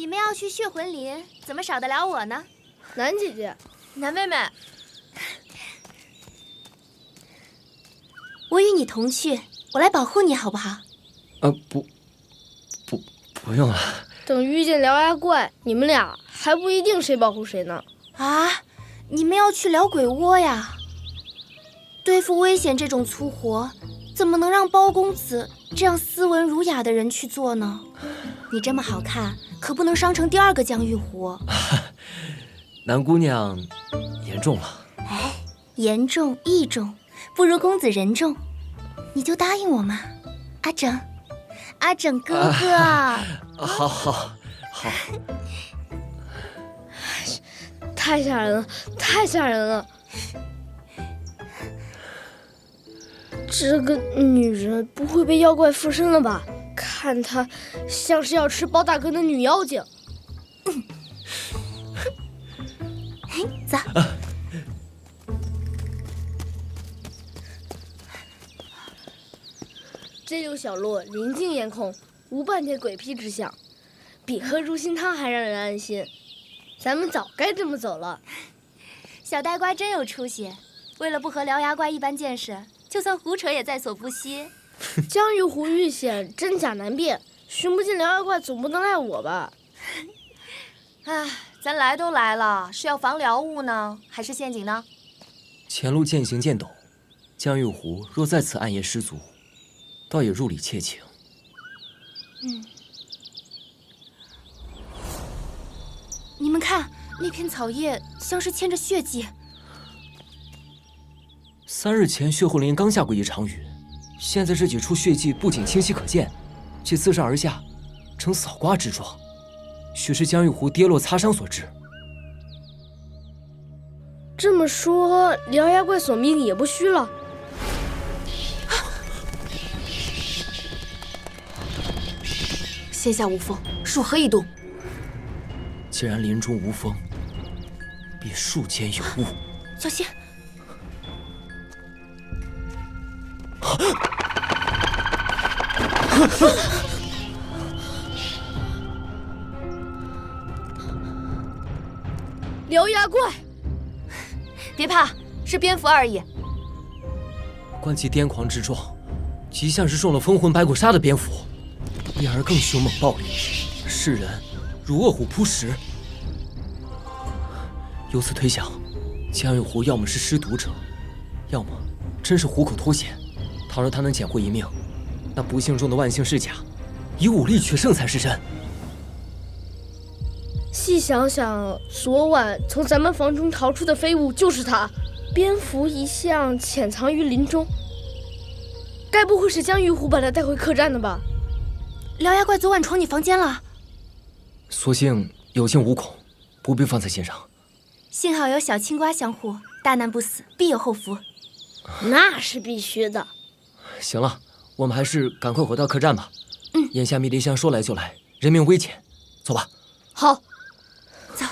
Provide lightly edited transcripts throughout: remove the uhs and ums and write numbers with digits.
你们要去血魂林，怎么少得了我呢？南姐姐，南妹妹，我与你同去，我来保护你，好不好？不用了。等遇见獠牙怪，你们俩还不一定谁保护谁呢。啊，你们要去聊鬼窝呀？对付危险这种粗活，怎么能让包公子这样斯文儒雅的人去做呢？你这么好看，可不能伤成第二个江玉湖。南姑娘言重了。哎，言重义重，不如公子人重，你就答应我嘛，阿整，阿整哥哥。好。太吓人了，太吓人了！这个女人不会被妖怪附身了吧？看她像是要吃包大哥的女妖精。走。这溜小路临近眼空，无半点鬼僻之象，比喝入心汤还让人安心。咱们早该这么走了。小呆瓜真有出息，为了不和獠牙怪一般见识，就算胡扯也在所不惜。江玉湖遇险，真假难辨，寻不见獠牙怪总不能赖我吧？唉，咱来都来了，是要防獠物呢，还是陷阱呢？前路渐行渐陡，江玉湖若在此暗夜失足，倒也入里窃情。你们看，那片草叶像是嵌着血迹。3日前血魂林刚下过一场雨，现在这几处血迹不仅清晰可见，且自上而下，呈扫刮之状，许是江玉湖跌落擦伤所致。这么说，獠牙怪索命也不虚了。现下无风，树何以动？既然林中无风，必树间有物。小心！獠牙怪，别怕，是蝙蝠而已。观其癫狂之状，极像是中了风魂白骨杀的蝙蝠，因而更凶猛暴力，世人如饿虎扑食。由此推想，江玉湖要么是失毒者，要么真是虎口脱险。倘若他能捡回一命，那不幸中的万幸是假，以武力取胜才是真。细想想，昨晚从咱们房中逃出的飞物就是他。蝙蝠一向潜藏于林中，该不会是江玉湖把他带回客栈的吧？獠牙怪昨晚闯你房间了，所幸有惊无恐，不必放在心上。幸好有小青瓜相护，大难不死，必有后福。那是必须的。行了，我们还是赶快回到客栈吧。眼下迷离香说来就来，人命危险，走吧。好。走。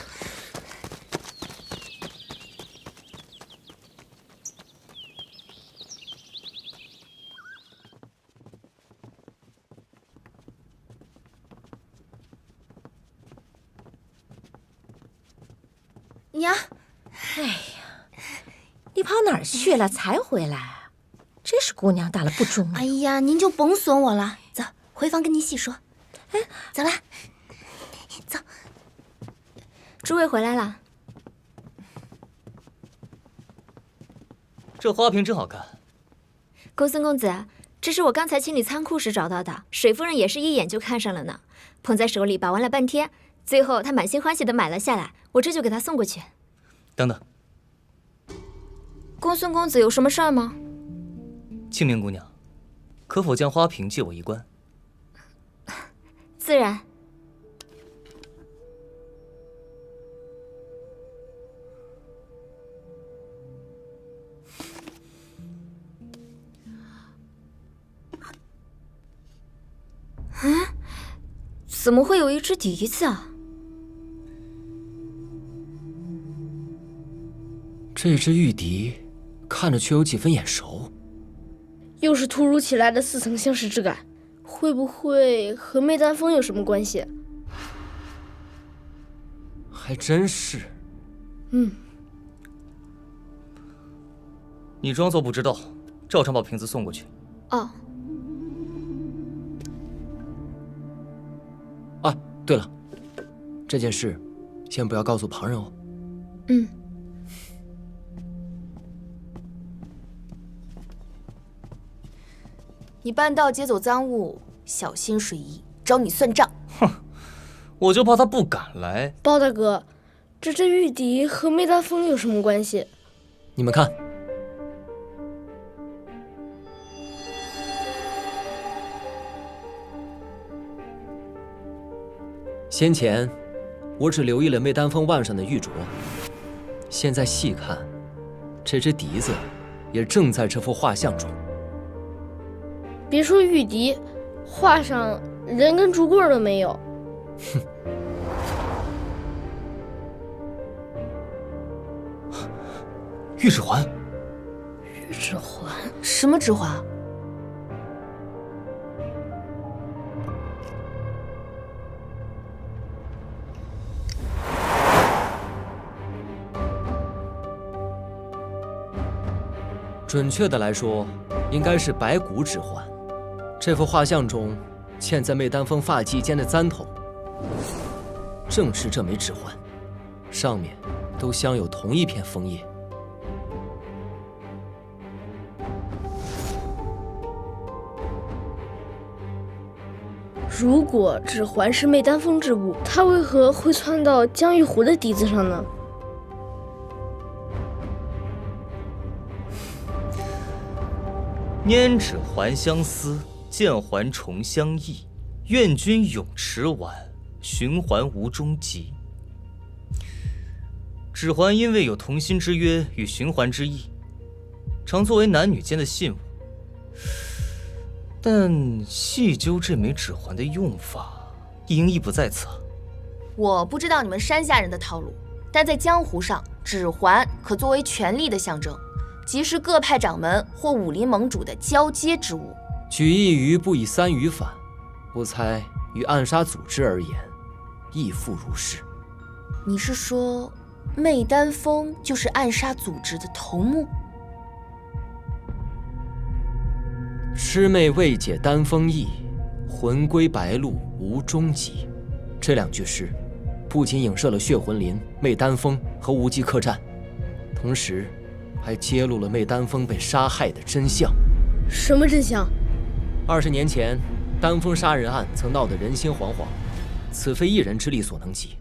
娘，哎呀，你跑哪儿去了才回来啊？真是姑娘大了不中用。哎呀，您就甭损我了，走，回房跟您细说。哎，走啦，走。诸位回来了。这花瓶真好看。公孙公子，这是我刚才清理仓库时找到的，水夫人也是一眼就看上了呢，捧在手里把玩了半天，最后她满心欢喜地买了下来，我这就给她送过去。等等，公孙公子有什么事儿吗？青莲姑娘，可否将花瓶借我一观？自然。怎么会有一只笛子啊？这只玉笛看着却有几分眼熟，又是突如其来的似曾相识之感，会不会和媚丹峰有什么关系？还真是。你装作不知道，照常把瓶子送过去。哦，啊，对了，这件事先不要告诉旁人哦。嗯。你办道接走赃物，小心水姨找你算账。我就怕他不敢来。包大哥，这玉笛和媚丹峰有什么关系？你们看，先前我只留意了媚丹峰腕上的玉镯，现在细看，这只笛子也正在这幅画像中。别说玉笛，画上人跟竹棍都没有。哼。玉指环。玉指环？什么指环？准确的来说，应该是白骨指环。这幅画像中嵌在媚丹峰发髻间的簪头，正是这枚指环，上面都镶有同一片枫叶。如果指环是媚丹峰之物，它为何会窜到江玉湖的笛子上呢？拈指环相思，见环重相忆。愿君永持晚，循环无终极。指环因为有同心之约与循环之意，常作为男女间的信物。但细究这枚指环的用法，应亦不在此啊。我不知道你们山下人的套路，但在江湖上，指环可作为权力的象征，即是各派掌门或武林盟主的交接之物。举一隅不以三隅反，我猜于暗杀组织而言，亦复如是。你是说，媚丹峰就是暗杀组织的头目？魑魅未解丹峰意，魂归白鹿无终极。这两句诗，不仅影射了血魂林、媚丹峰和无极客栈，同时还揭露了媚丹峰被杀害的真相。什么真相？20年前，丹峰杀人案曾闹得人心惶惶，此非一人之力所能及，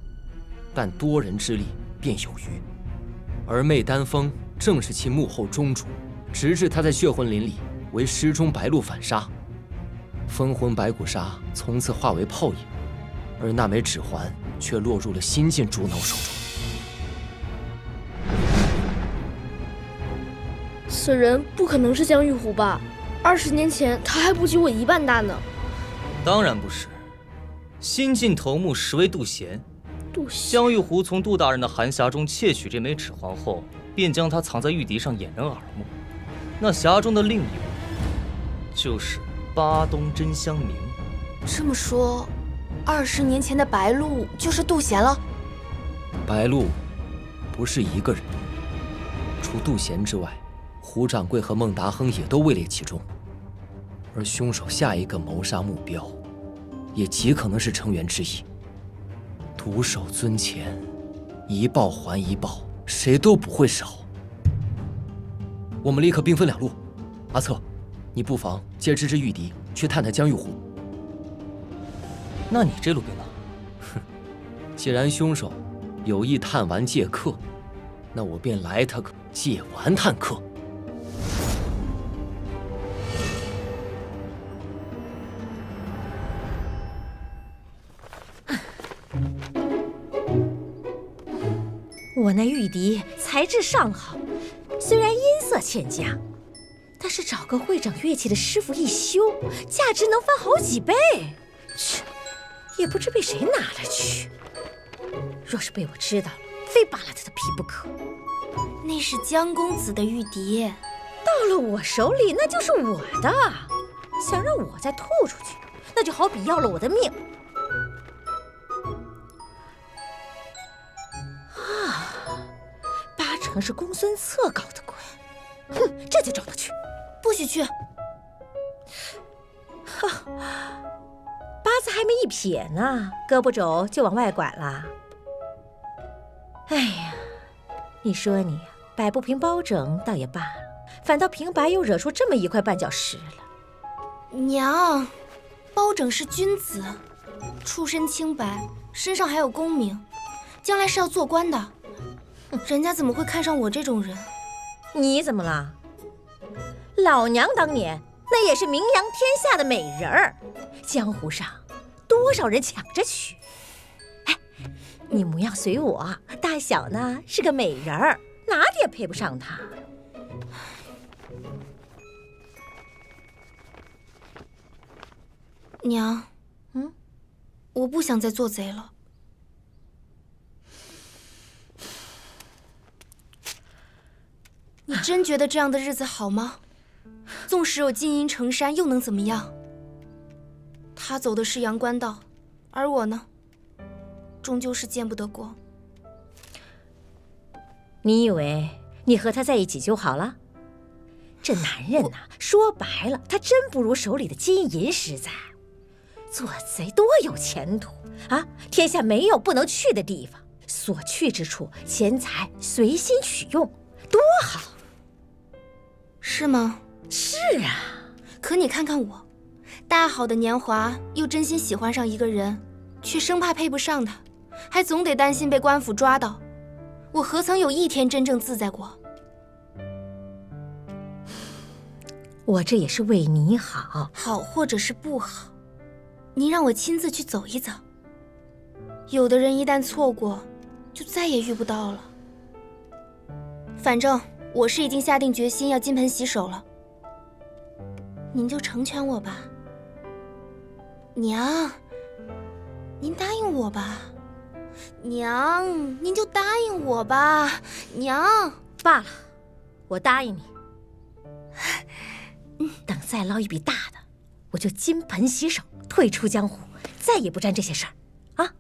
但多人之力便有余。而媚丹峰正是其幕后中主，直至他在血魂林里为失中白鹿反杀，分魂白骨沙从此化为泡影，而那枚指环却落入了新晋主脑手中。此人不可能是江玉湖吧？20年前他还不及我一半大呢。当然不是，新晋头目实为杜贤。杜贤。江玉湖从杜大人的寒匣中窃取这枚指环后，便将它藏在玉笛上，掩人耳目。那匣中的另一物，就是巴东真香茗。这么说，20年前的白鹿就是杜贤了？白鹿不是一个人，除杜贤之外，胡掌柜和孟达亨也都位列其中。而凶手下一个谋杀目标，也极可能是成员之一。毒手尊前，一报还一报，谁都不会少。我们立刻兵分两路，阿策，你不妨借这支玉笛去探探江玉湖。那你这路便拿。哼，既然凶手有意探完借客，那我便来他个借完探客。我那玉笛材质尚好，虽然音色欠佳，但是找个会整乐器的师傅一修，价值能翻好几倍。切，也不知被谁拿了去。若是被我知道了，非扒了他的皮不可。那是江公子的玉笛，到了我手里，那就是我的。想让我再吐出去，那就好比要了我的命。成是公孙策搞的鬼。哼，这就找他去。不许去！八字还没一撇呢，胳膊肘就往外拐了。哎呀，你说你摆不平包拯倒也罢了，反倒平白又惹出这么一块绊脚石了。娘，包拯是君子，出身清白，身上还有功名，将来是要做官的。人家怎么会看上我这种人？你怎么了？老娘当年那也是名扬天下的美人儿，江湖上多少人抢着娶。哎，你模样随我，大小呢是个美人儿，哪里也配不上她。娘，我不想再做贼了。你真觉得这样的日子好吗？纵使有金银成山，又能怎么样？他走的是阳关道，而我呢，终究是见不得光。你以为你和他在一起就好了？这男人呐，说白了，他真不如手里的金银实在。做贼多有前途啊！天下没有不能去的地方，所去之处，钱财随心取用，多好。是吗？是啊。可你看看我，大好的年华，又真心喜欢上一个人，却生怕配不上他，还总得担心被官府抓到。我何曾有一天真正自在过？我这也是为你好，好或者是不好，你让我亲自去走一走。有的人一旦错过，就再也遇不到了。反正我是已经下定决心要金盆洗手了，您就成全我吧。娘，您答应我吧。娘，您就答应我吧。娘，罢了，我答应你。等再捞一笔大的，我就金盆洗手，退出江湖，再也不沾这些事儿啊！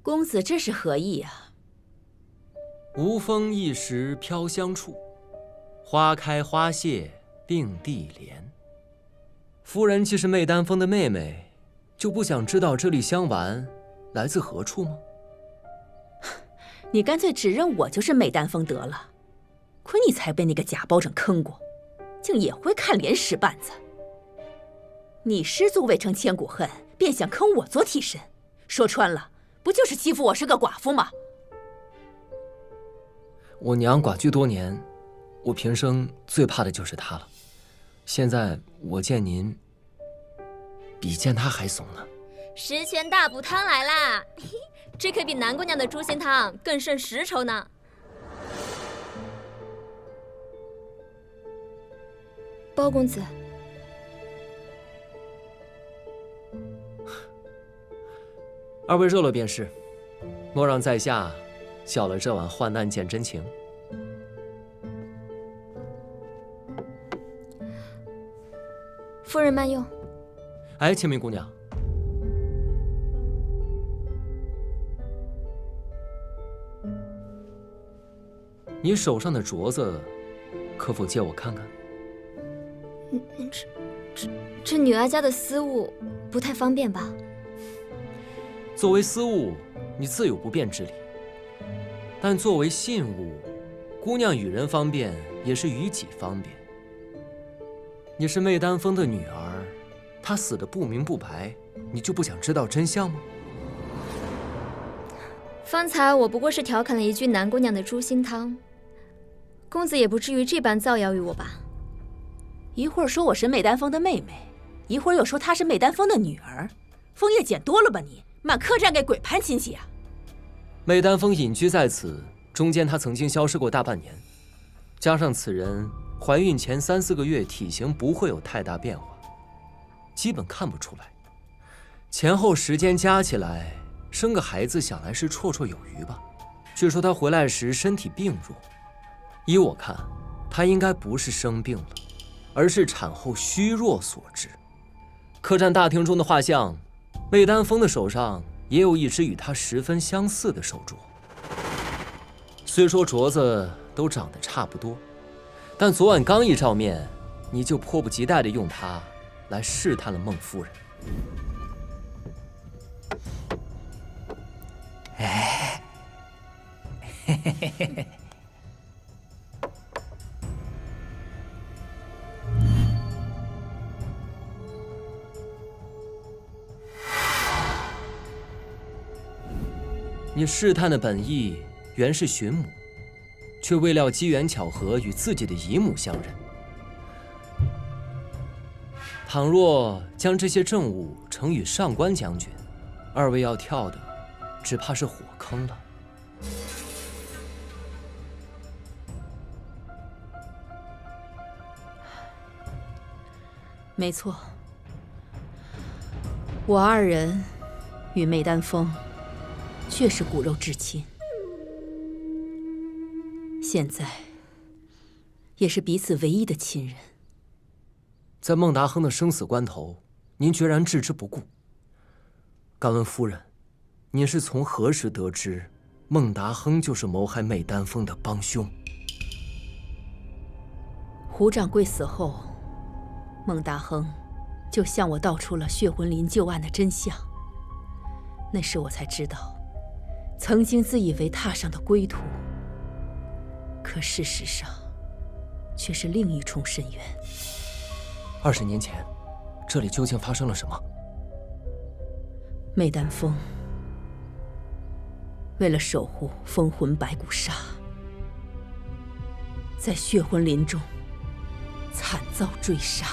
公子这是何意啊？无风一时飘香处，花开花谢并蒂莲。夫人既是媚丹峰的妹妹，就不想知道这粒香丸来自何处吗？你干脆指认我就是媚丹峰得了。亏你才被那个假包拯坑过，竟也会看脸使绊子。你失足未成千古恨，便想坑我做替身，说穿了，不就是欺负我是个寡妇吗？我娘寡居多年，我平生最怕的就是她了。现在我见您，比见她还怂呢。十全大补汤来啦！这可比南姑娘的猪心汤更胜10筹呢。包公子，二位热了便是，莫让在下搅了这碗患难见真情。夫人慢用。哎，清明姑娘，你手上的镯子，可否借我看看？这女儿家的私物，不太方便吧？作为私物，你自有不便之理；但作为信物，姑娘与人方便，也是与己方便。你是媚丹峰的女儿，她死得不明不白，你就不想知道真相吗？方才我不过是调侃了一句南姑娘的猪心汤，公子也不至于这般造谣于我吧？一会儿说我是媚丹峰的妹妹，一会儿又说她是媚丹峰的女儿，枫叶捡多了吧你？满客栈给鬼攀亲戚啊！媚丹峰隐居在此，中间她曾经消失过大半年，加上此人怀孕前3、4个月体型不会有太大变化，基本看不出来。前后时间加起来，生个孩子想来是绰绰有余吧。据说她回来时身体病弱，依我看，她应该不是生病了，而是产后虚弱所致。客栈大厅中的画像，魏丹峰的手上也有一只与他十分相似的手镯。虽说镯子都长得差不多，但昨晚刚一照面，你就迫不及待地用它来试探了孟夫人。哎，嘿嘿嘿嘿嘿。你试探的本意原是寻母，却未料机缘巧合与自己的姨母相认。倘若将这些证物呈与上官将军，二位要跳的只怕是火坑了。没错，我二人与媚丹峰确是骨肉至亲，现在也是彼此唯一的亲人。在孟达亨的生死关头，您居然置之不顾。敢问夫人，您是从何时得知孟达亨就是谋害媚丹峰的帮凶？胡掌柜死后，孟达亨就向我道出了血魂林旧案的真相。那时我才知道，曾经自以为踏上的归途，可事实上却是另一重深渊。20年前，这里究竟发生了什么？媚丹峰为了守护封魂白骨沙，在血魂林中惨遭追杀。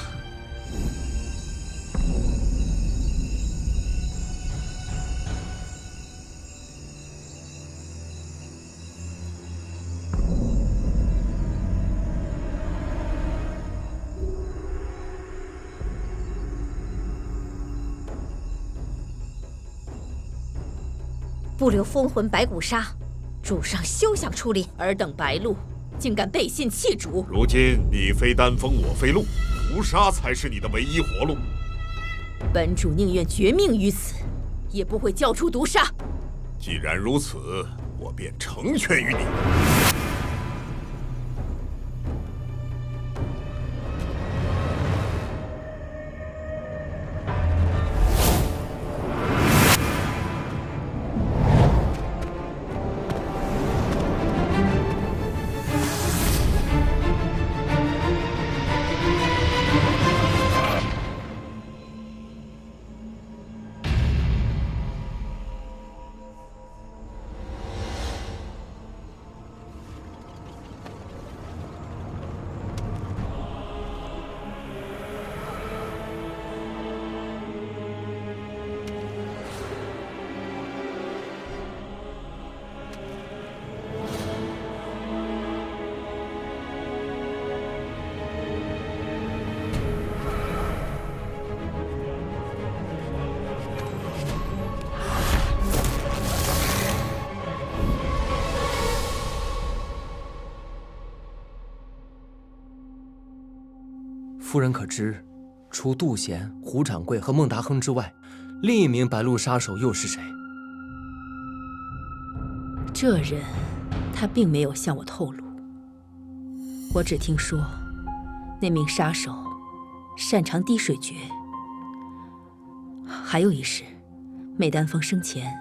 不留封魂白骨沙，主上休想出力。尔等白鹿竟敢背信弃主！如今你非丹峰，我非鹿，屠杀才是你的唯一活路。本主宁愿绝命于此，也不会交出毒杀。既然如此，我便成全于你。夫人可知，除杜贤、胡掌柜和孟达亨之外，另一名白鹿杀手又是谁？这人，他并没有向我透露。我只听说，那名杀手擅长滴水诀。还有一事，媚丹峰生前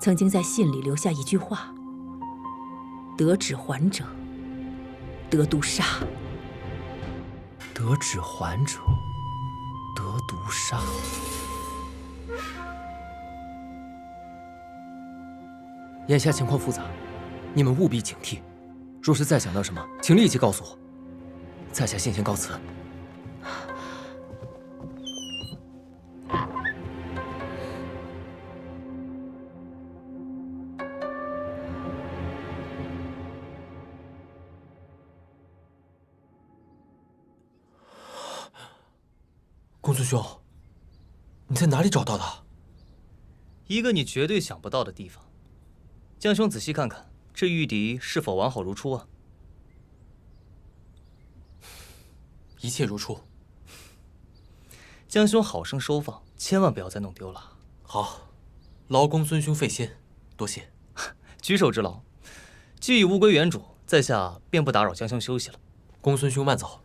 曾经在信里留下一句话：“得指还者，得毒杀。”得指还者，得毒杀。眼下情况复杂，你们务必警惕。若是再想到什么，请立即告诉我。在下先告辞。公孙兄，你在哪里找到的？一个你绝对想不到的地方。江兄仔细看看，这玉笛是否完好如初啊？一切如初。江兄好生收放，千万不要再弄丢了。好，劳公孙兄费心，多谢。举手之劳。既已物归原主，在下便不打扰江兄休息了。公孙兄慢走。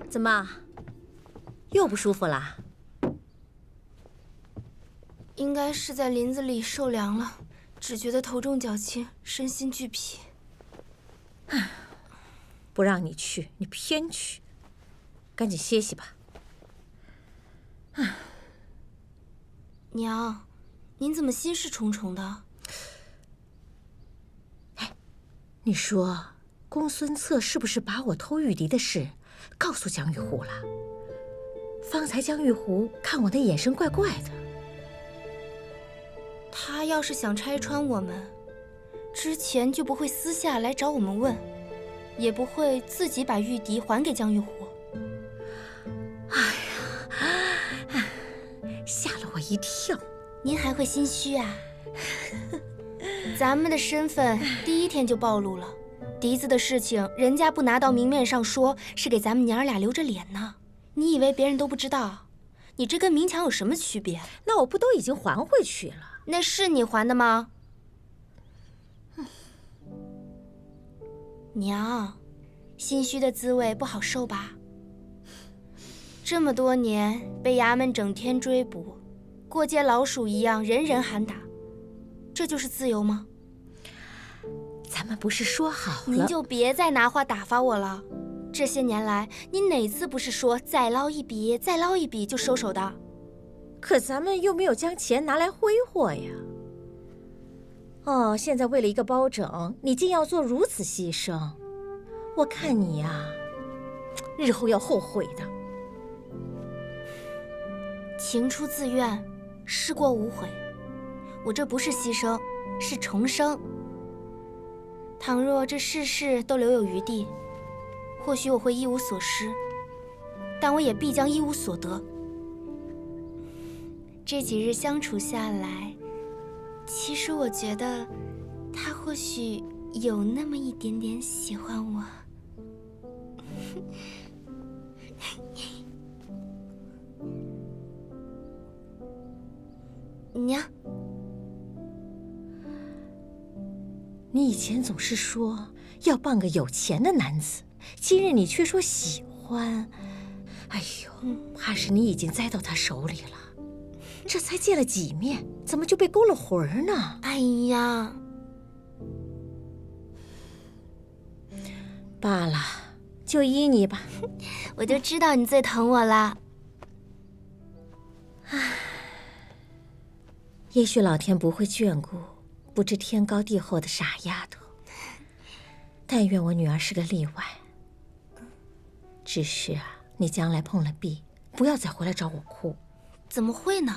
怎么，又不舒服啦？应该是在林子里受凉了，只觉得头重脚轻，身心俱疲。不让你去，你偏去，赶紧歇息吧。娘，您怎么心事重重的？你说，公孙策是不是把我偷玉笛的事告诉江玉湖了？方才江玉湖看我的眼神怪怪的。他要是想拆穿我们，之前就不会私下来找我们问，也不会自己把玉笛还给江玉湖。吓了我一跳。您还会心虚啊？咱们的身份第一天就暴露了，笛子的事情人家不拿到明面上说，是给咱们娘儿俩留着脸呢。你以为别人都不知道？你这跟明抢有什么区别？那我不都已经还回去了？那是你还的吗？娘，心虚的滋味不好受吧？这么多年被衙门整天追捕，过街老鼠一样人人喊打，这就是自由吗？咱们不是说好了？您就别再拿话打发我了。这些年来，您哪次不是说再捞一笔，再捞一笔就收手的？可咱们又没有将钱拿来挥霍呀。哦，现在为了一个包拯，你竟要做如此牺牲，我看你呀，日后要后悔的。情出自愿，事过无悔。我这不是牺牲，是重生。倘若这世事都留有余地，或许我会一无所失，但我也必将一无所得。这几日相处下来，其实我觉得他或许有那么一点点喜欢我。娘，你以前总是说要傍个有钱的男子，今日你却说喜欢。哎呦，怕是你已经栽到他手里了。这才见了几面，怎么就被勾了魂呢？哎呀，罢了，就依你吧。我就知道你最疼我啦。也许老天不会眷顾不知天高地厚的傻丫头，但愿我女儿是个例外。只是啊，你将来碰了壁，不要再回来找我哭。怎么会呢？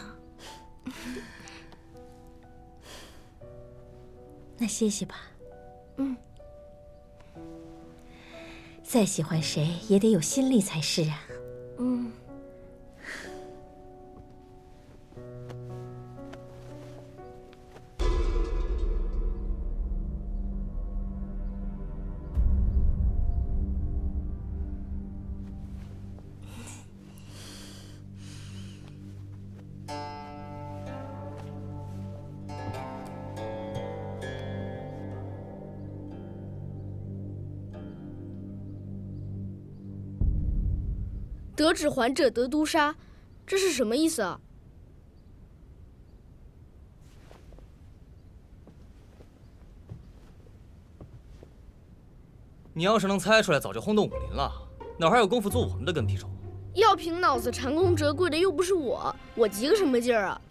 那歇息吧。嗯。再喜欢谁也得有心力才是啊。嗯。得指还者得毒杀，这是什么意思啊？你要是能猜出来，早就轰动武林了，哪还有功夫做我们的跟屁虫？要凭脑子蟾宫折桂的又不是我，我急个什么劲儿啊？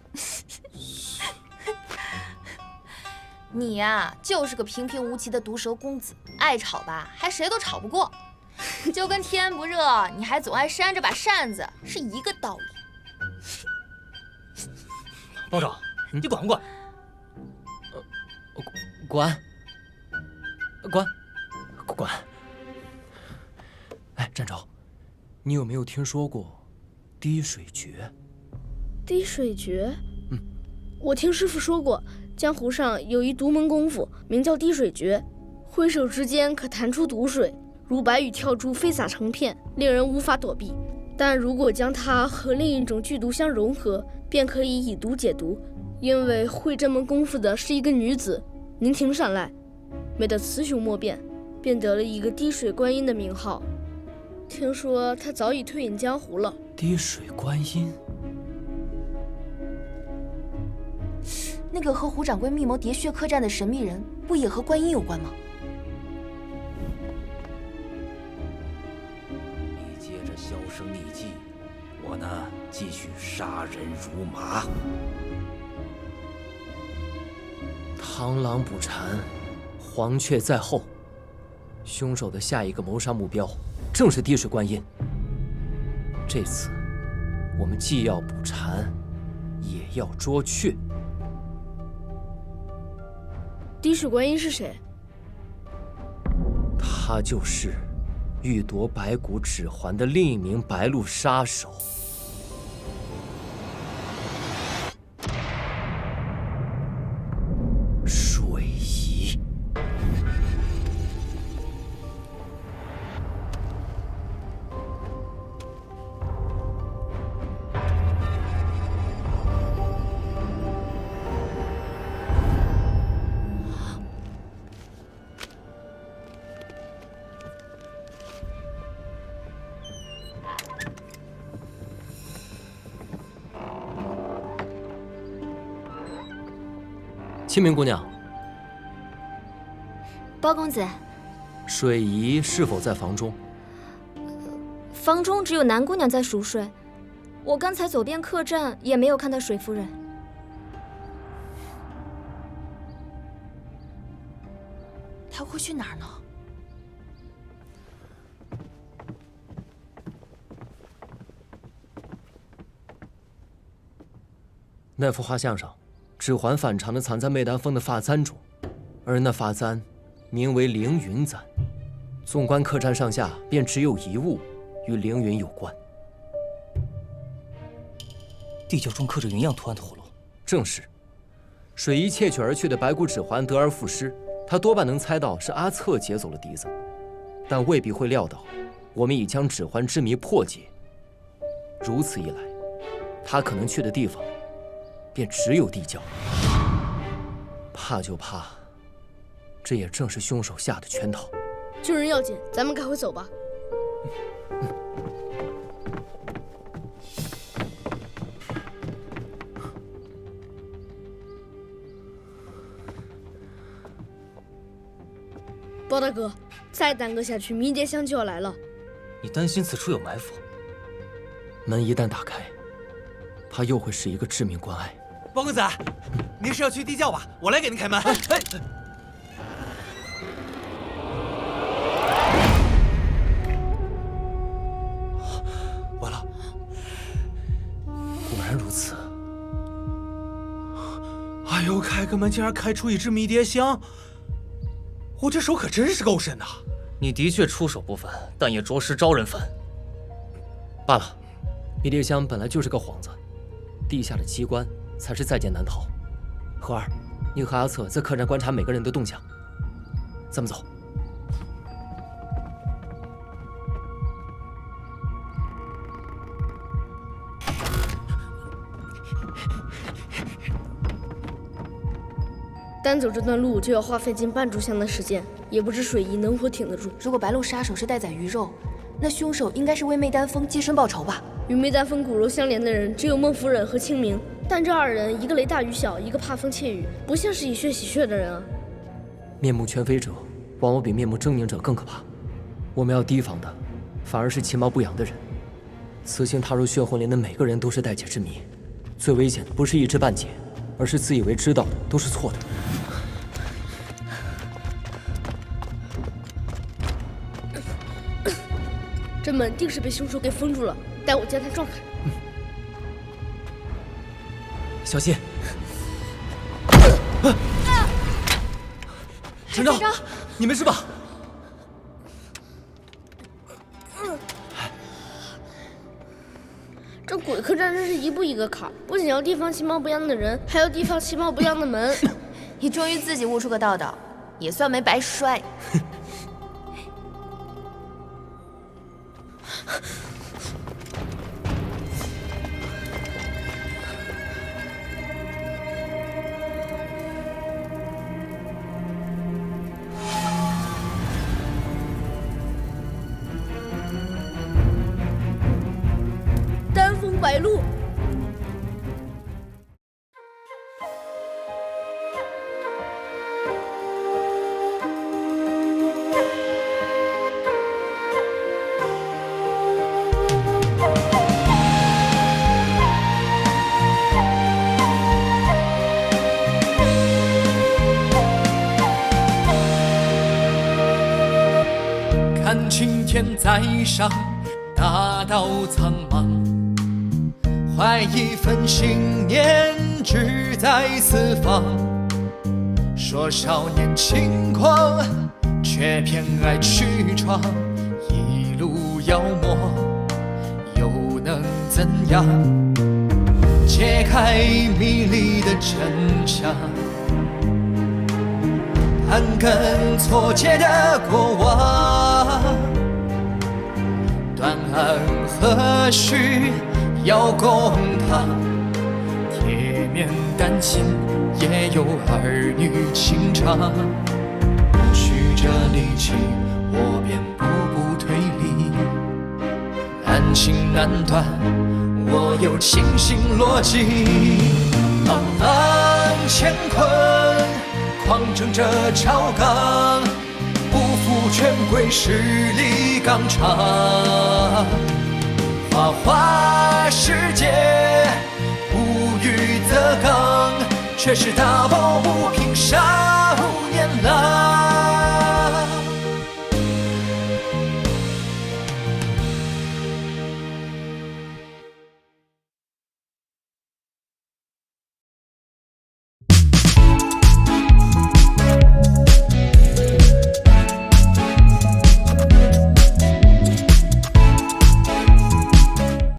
你呀，就是个平平无奇的毒舌公子，爱吵吧，还谁都吵不过。就跟天不热，你还总爱扇着把扇子是一个道理。包拯，你管不管？滚！滚！滚！哎，站长，你有没有听说过滴水诀？滴水诀？我听师傅说过，江湖上有一独门功夫，名叫滴水诀，挥手之间可弹出毒水，如白雨跳珠，飞洒成片，令人无法躲避。但如果将它和另一种剧毒相融合，便可以以毒解毒。因为会这门功夫的是一个女子，宁停善睐，美得雌雄莫辨，便得了一个滴水观音的名号。听说她早已退隐江湖了。滴水观音？那个和胡掌柜密谋叠穴客栈的神秘人，不也和观音有关吗？你接着销声匿迹，我呢继续杀人如麻。螳螂捕蝉，黄雀在后。凶手的下一个谋杀目标正是滴水观音。这次，我们既要捕蝉，也要捉雀。滴水观音是谁？他就是欲夺白骨指环的另一名白鹿杀手。水仪。清明姑娘，包公子，水仪是否在房中？房中只有南姑娘在熟睡，我刚才走遍客栈也没有看到水夫人。他会去哪儿呢？那幅画像上，指环反常地藏在媚丹峰的发簪中，而那发簪名为凌云簪。纵观客栈上下，便只有一物与凌云有关。地窖中刻着云样图案的葫芦，正是。水仪窃取而去的白骨指环得而复失，他多半能猜到是阿策劫走了笛子，但未必会料到我们已将指环之谜破解。如此一来，他可能去的地方便只有地窖。怕就怕，这也正是凶手下的圈套。救人要紧，咱们赶快走吧。包大哥，再耽搁下去，迷迭香就要来了。你担心此处有埋伏？门一旦打开，怕又会是一个致命关隘。包公子，您是要去地窖吧？我来给您开门。完了，果然如此。哎呦，开个门竟然开出一只迷迭香，我这手可真是够深呐！你的确出手不凡，但也着实招人烦。罢了，迷迭香本来就是个幌子，地下的机关才是在劫难逃。荷儿，你和阿策在客栈观察每个人的动向，咱们走。单走这段路就要花费近半炷香的时间，也不知水仪能否挺得住。如果白鹿杀手是待宰鱼肉，那凶手应该是为媚丹峰接身报仇吧？与媚丹峰骨肉相连的人只有孟夫人和清明，但这二人一个雷大雨小，一个怕风窃雨，不像是以血洗血的人啊。面目全非者，往往比面目狰狞者更可怕。我们要提防的，反而是其貌不扬的人。此行踏入血魂莲的每个人都是待解之谜，最危险的不是一知半解，而是自以为知道的都是错的。这门定是被凶手给封住了，待我将他撞开。小心！陈昭，你没事吧？这鬼客栈真是一步一个坎儿，不仅要提防其貌不扬的人，还要提防其貌不扬的门。你终于自己悟出个道道，也算没白摔。丹峰白露。看青天在上，大道苍茫，怀一份信念，志在四方。说少年轻狂，却偏爱去闯，一路妖魔，又能怎样？揭开迷离的真相，盘根错节的过往，断案何须要公堂？铁面丹心也有儿女情长，曲折离奇，我便步步推理，难情难断，我有清醒逻辑。茫茫乾坤，狂争着朝纲，不负权贵势力纲常。花花世界，无欲则刚，却是大抱不平，杀无年郎。